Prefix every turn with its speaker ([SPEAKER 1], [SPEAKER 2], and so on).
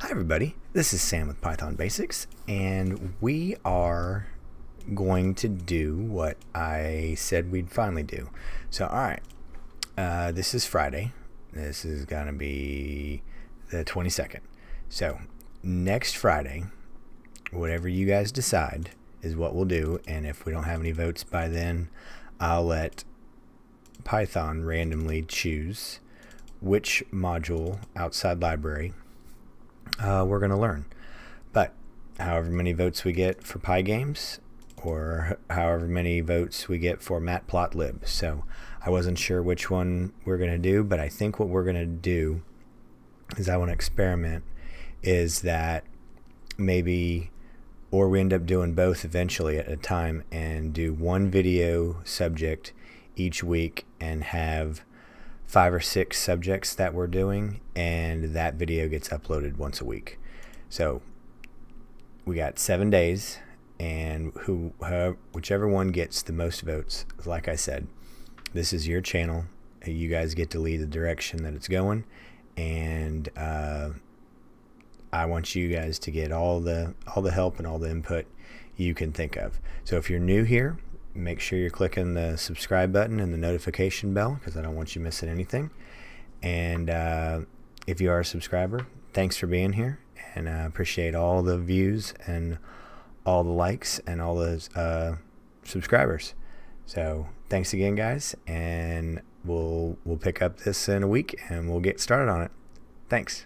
[SPEAKER 1] Hi everybody, this is Sam with Python Basics, and we are going to do what I said we'd finally do. So alright, this is Friday. This is going to be the 22nd. So next Friday, whatever you guys decide is what we'll do, and if we don't have any votes by then, I'll let Python randomly choose which module outside library we're going to learn. But however many votes we get for Pygames, or however many votes we get for Matplotlib. So I wasn't sure which one we're going to do, but I think what we're going to do is I want to experiment is that maybe, or we end up doing both eventually at a time, and do one video subject each week and have 5 or 6 subjects that we're doing, and that video gets uploaded once a week. So we got 7 days, and whichever one gets the most votes, like I said, this is your channel. You guys get to lead the direction that it's going, and I want you guys to get all the help and all the input you can think of. So if you're new here, make sure you're clicking the subscribe button and the notification bell, because I don't want you missing anything. And if you are a subscriber, thanks for being here, and I appreciate all the views and all the likes and all those subscribers. So thanks again, guys, and we'll pick up this in a week and we'll get started on it. Thanks.